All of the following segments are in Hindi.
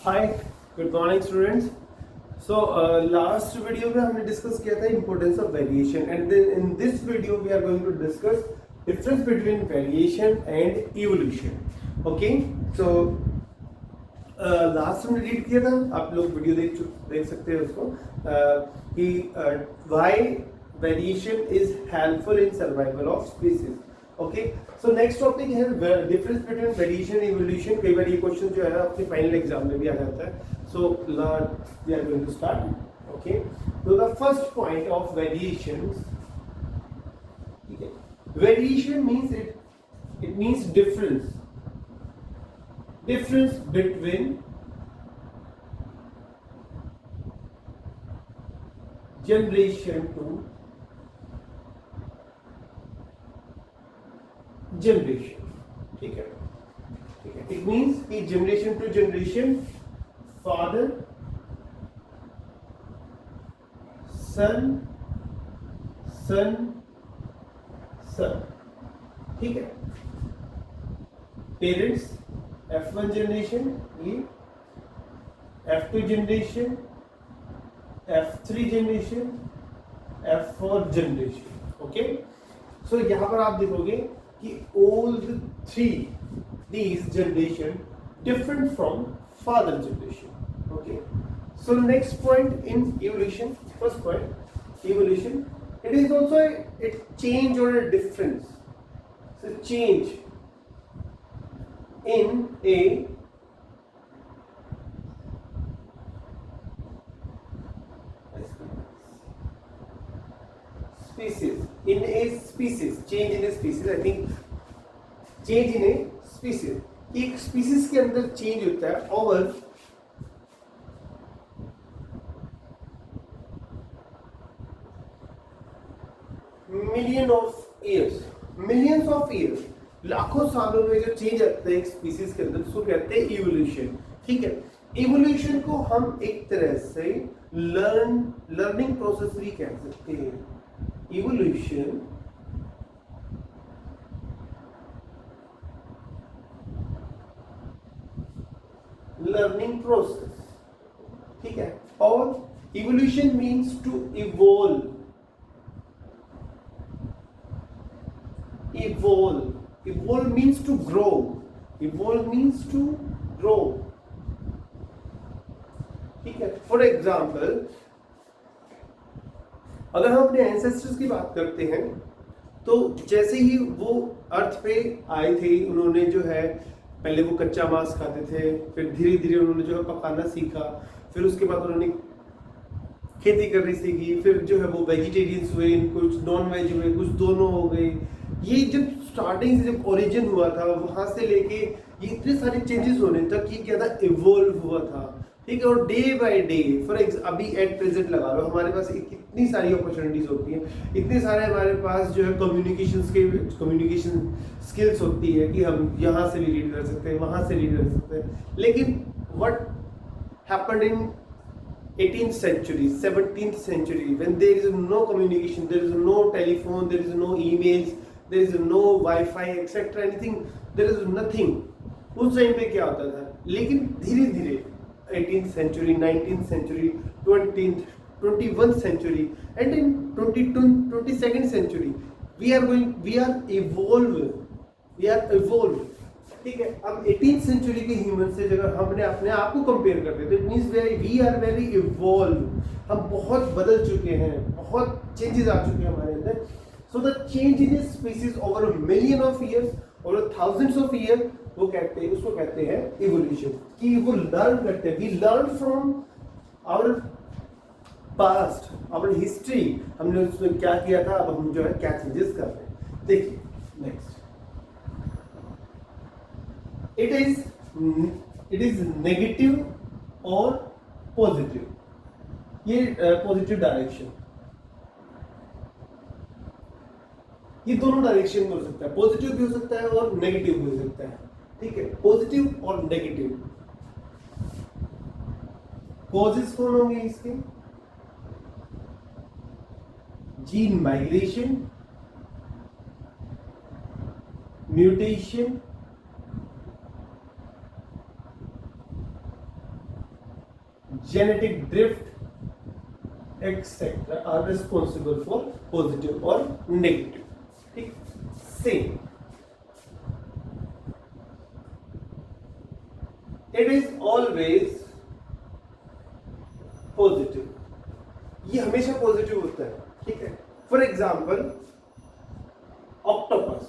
हाय, good morning students. So last video में हमने डिस्कस किया था importance of variation and in this video we are going to discuss difference between variation and evolution. Okay, so last हमने रीड किया था, आप लोग वीडियो देख सकते हैं उसको, कि why variation is helpful in survival of species. Okay, so next topic है difference between variation and evolution. कई बार ये क्वेश्चन जो है आपके फाइनल एग्जाम में भी आ जाता है। So we are going to start. Okay, तो the first point of variation, ठीक है, variation means it means difference between generation to generation। ठीक है, ठीक है, इट मीन्स कि generation to generation, father son son son, ठीक है, पेरेंट्स F1 जनरेशन, ये F2 generation, F3 generation, F4 generation. Okay, so यहां पर आप देखोगे कि all the three these generation different from father generation। Okay, so next point in evolution, first point evolution, it is also a change or a difference, so change in a species, in a species, change in a species, I think change in a species, एक species के अंदर change होता है over millions of years, लाखों सालों में जो चेंज आता है एक स्पीसीज के अंदर, उसको कहते हैं इवोल्यूशन। ठीक है, इवोल्यूशन को हम एक तरह से लर्निंग प्रोसेस भी कह सकते हैं। इवोल्यूशन लर्निंग प्रोसेस, ठीक है, और evolution means to evolve. Evolve means to grow. Evolve means to grow. ठीक है, फॉर एग्जाम्पल अगर हम अपने एंसेस्टर्स की बात करते हैं तो जैसे ही वो अर्थ पे आए थे, उन्होंने जो है पहले वो कच्चा मांस खाते थे, फिर धीरे धीरे उन्होंने जो है पकाना सीखा, फिर उसके बाद उन्होंने खेती करनी सीखी, फिर जो है वो वेजिटेरियंस हुए, कुछ नॉन वेज हुए, कुछ दोनों हो गए। ये जब स्टार्टिंग से जब ओरिजिन हुआ था, वहां से लेके ये इतने सारे चेंजेस होने तक ये क्या था, इवोल्व हुआ था। ठीक है, और डे बाय डे, फॉर अभी एट प्रेजेंट लगा लो, हमारे पास इतनी सारी अपॉर्चुनिटीज होती हैं, इतने सारे हमारे पास जो है कम्युनिकेशन स्किल्स होती है कि हम यहाँ से भी रीड कर सकते हैं, वहां से रीड कर सकते हैं। लेकिन what happened in 18th century, 17th century, when there is no communication, there is no telephone, there is no emails, there is no Wi-Fi, etc. anything, there is nothing। उस टाइम पे क्या होता था, लेकिन धीरे धीरे 18th century, 19th century, 20th, 21st century and in 22nd century we are evolve। ठीक है, अब 18th सेंचुरी के ह्यूमन से अगर हमने अपने आप को कंपेयर करते तो it means we are very evolve. हम बहुत बदल चुके हैं, बहुत चेंजेस आ चुके हैं हमारे अंदर। So the change in this species over a million of years, over thousands of year, वो उसको कहते हैं इवोल्यूशन। कि वो लर्न करते हैं, we learn from our past, our history, हमने उसमें क्या किया था, अब हम जो है क्या चेंजेस कर रहे हैं। देखिए नेक्स्ट, it is नेगेटिव और पॉजिटिव। ये पॉजिटिव डायरेक्शन, ये दोनों डायरेक्शन में हो सकता है, पॉजिटिव भी हो सकता है और नेगेटिव भी हो सकता है। ठीक है, पॉजिटिव और नेगेटिव। कॉजेस कौन होंगे इसके, gene migration, mutation, genetic drift, etc. are responsible for positive or negative. ठीक, same. It is always positive. ये हमेशा पॉजिटिव होता है, ठीक है. फॉर एग्जाम्पल ऑक्टोपस,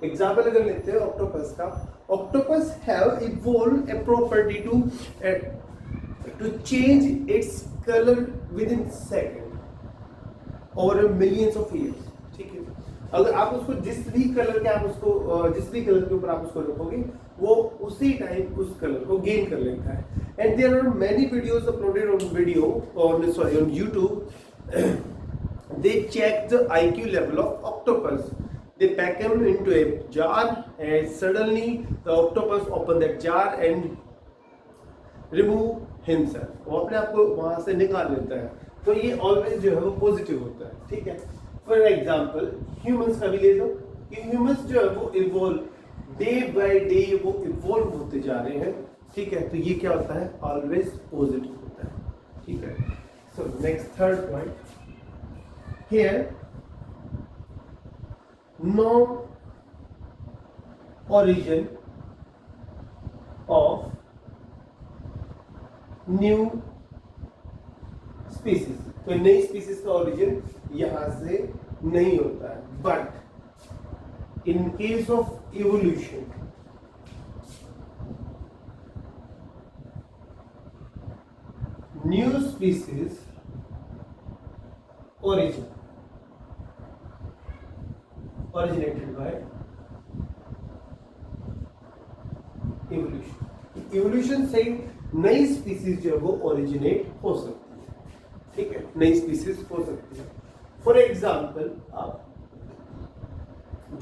एग्जाम्पल अगर लेते हैं ऑक्टोपस का, octopus have evolved a property to change its colour within second और मिलियंस ऑफ ईयर्स. ठीक है, अगर आप उसको जिस भी कलर के ऊपर आप उसको रखोगे वो उसी टाइम उस कलर को गेन कर लेता है. And there are many videos uploaded on YouTube. They check the IQ level of octopus. They pack him into a jar and suddenly the octopus open that jar and remove himself. वो अपने आप को वहां से निकाल लेता है. तो ये ऑलवेज जो है वो पॉजिटिव होता है. ठीक है. फॉर एग्जाम्पल ह्यूमंस का भी ले लो कि ह्यूमंस जो है वो इवॉल्व डे बाय डे वो इवॉल्व होते जा रहे हैं. ठीक है, तो ये क्या होता है, ऑलवेज पॉजिटिव होता है. ठीक है. So next third point here, no origin of new species. तो नई स्पीसीज का ओरिजिन यहां से नहीं होता है. But in case of evolution, new species originated by evolution. Evolution से नई स्पीसीज जो है वो ओरिजिनेट हो सकती है. ठीक है, नई स्पीसीज हो सकती है. फॉर एग्जाम्पल आप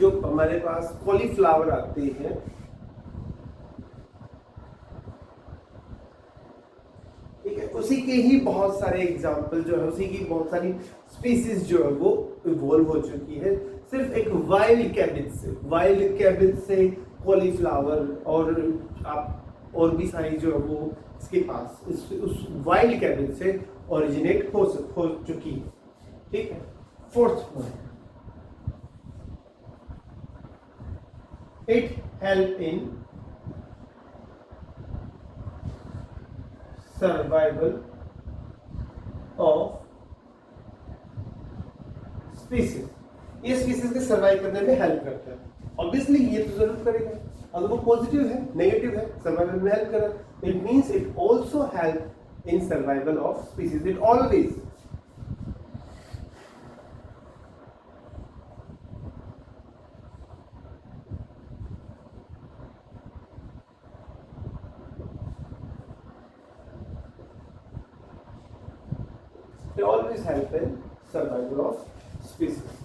जो हमारे पास कॉलीफ्लावर आते हैं, ठीक है, उसी के ही बहुत सारे एग्जाम्पल जो है, उसी की बहुत सारी स्पीसीज जो है वो इवॉल्व हो चुकी है. सिर्फ एक वाइल्ड कैबिज से कॉलीफ्लावर और आप और भी सारी जो है वो इसके पास उस वाइल्ड कैबिज से ओरिजिनेट हो चुकी है. ठीक है. Fourth point, it help in survival of species. ये स्पीसीज के सर्वाइव करने में हेल्प करता है. ऑब्वियसली ये तो जरूर करेगा. अगर वो पॉजिटिव है, नेगेटिव है, सर्वाइवल में हेल्प कर रहा है, it means it also help in survival of species. It always. They always help in survival of species.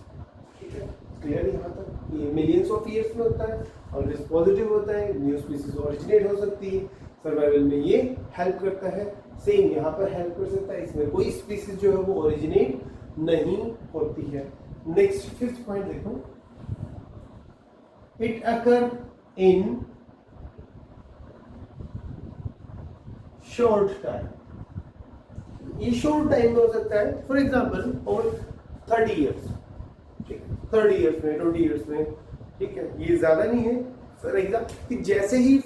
ठीक है, क्लियर यहाँ तक. ये मिलियंस ऑफ ईयर्स में होता है, ऑलवेज पॉजिटिव होता है, न्यू स्पीसीज ओरिजिनेट हो सकती है, सर्वाइवल में ये हेल्प करता है. सेम यहाँ पर हेल्प कर सकता है. इसमें कोई स्पीसीज जो है वो ओरिजिनेट नहीं होती है. नेक्स्ट फिफ्थ पॉइंट देखो, it occur in short time. ये शॉर्ट टाइम में हो सकता है. For example over 30 years, 30 years में, 20 ईयर्स में. ठीक है, ये ज्यादा नहीं है. फॉर एग्जाम्पल कि जैसे ही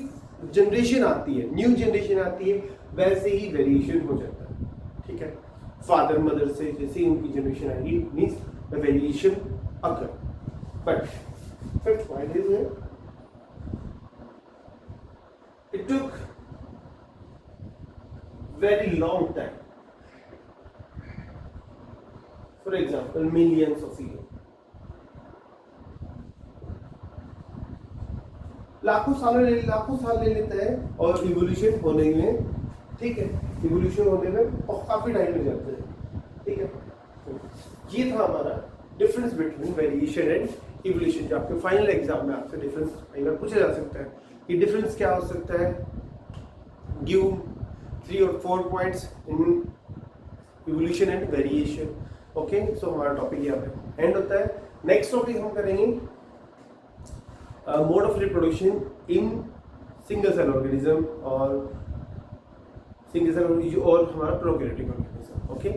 जनरेशन आती है, न्यू जनरेशन आती है, वैसे ही वेरिएशन हो जाता है. ठीक है, फादर मदर से जैसे ही उनकी जनरेशन आएगी, means the variation occur. But fifth point is it took very long time. For example, millions of years. लाखों साल ले लेता है और इवोल्यूशन होने में, ठीक है, इवोल्यूशन होने में काफी टाइम लग जाता है. ठीक है, ये था हमारा difference between variation and evolution. जो आपके फाइनल एग्जाम में आपसे डिफरेंस कई बार पूछा जा सकता है कि डिफरेंस क्या हो सकता है. Give 3 or 4 points in evolution and variation. Okay, so हमारा टॉपिक यहाँ पे एंड होता है. नेक्स्ट टॉपिक हम करेंगे mode of reproduction in single cell organism और सिंगल सेल और हमारा प्रोकैरियोटिक ऑर्गेनिज्म। ओके,